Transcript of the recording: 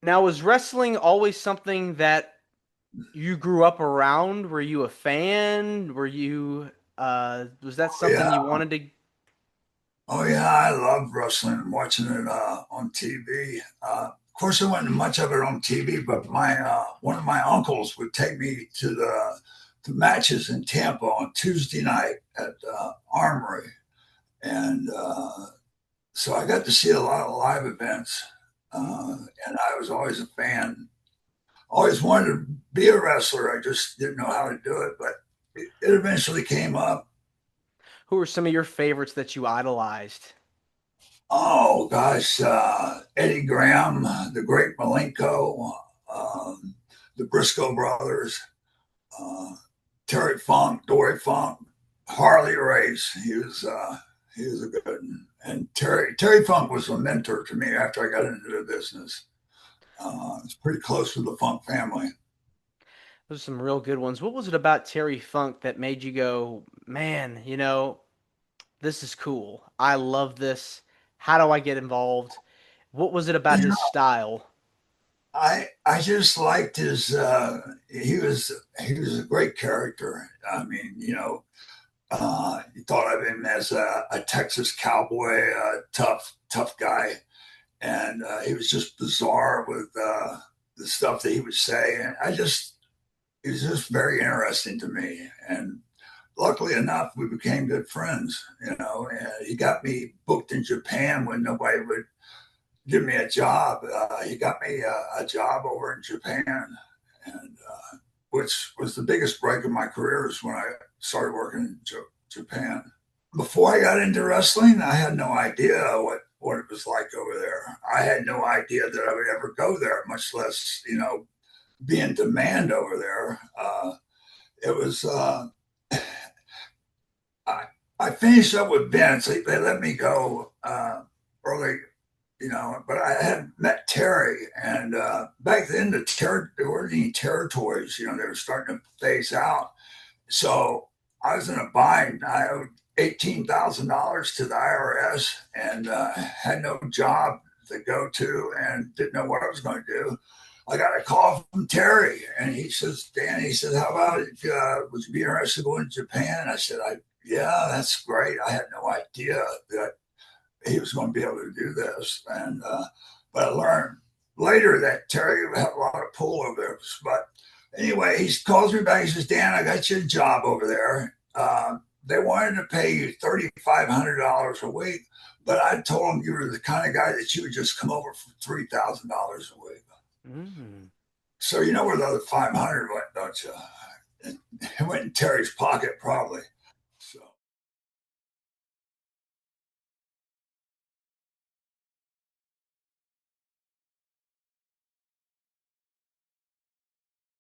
Now, was wrestling always something that you grew up around? Were you a fan? Was that something Yeah. you wanted to? Oh, yeah. I love wrestling and watching it on TV. Of course, there wasn't much of it on TV, but my one of my uncles would take me to the matches in Tampa on Tuesday night at Armory, and so I got to see a lot of live events, and I was always a fan. Always wanted to be a wrestler. I just didn't know how to do it, but it eventually came up. Who were some of your favorites that you idolized? Oh gosh, Eddie Graham, the Great Malenko, the Briscoe brothers, uh, Terry Funk, Dory Funk, Harley Race. He was a good one. And Terry Funk was a mentor to me after I got into the business. It's pretty close to the Funk family. Those are some real good ones. What was it about Terry Funk that made you go, man, this is cool. I love this. How do I get involved? What was it about You his style? I just liked his. He was a great character. I mean, you thought of him as a Texas cowboy, a tough guy, and he was just bizarre with the stuff that he would say. And he was just very interesting to me. And luckily enough, we became good friends. And he got me booked in Japan when nobody would give me a job. He got me a job over in Japan, and which was the biggest break in my career is when I started working in Japan. Before I got into wrestling, I had no idea what it was like over there. I had no idea that I would ever go there, much less be in demand over there. It was I, I finished up with Vince. They let me go early, but I had met Terry, and back then there weren't any territories. They were starting to phase out. So I was in a bind. I owed $18,000 to the IRS, and had no job to go to, and didn't know what I was going to do. I got a call from Terry, and he says, "Dan," he said, "how about it? Would you be interested in going to Japan?" I said, "Yeah, that's great." I had no idea that he was going to be able to do this, and but I learned later that Terry had a lot of pull over there. But anyway, he calls me back. He says, "Dan, I got you a job over there. They wanted to pay you $3,500 a week, but I told them you were the kind of guy that you would just come over for $3,000 a week." Mm. So you know where the other 500 went, don't you? It went in Terry's pocket, probably.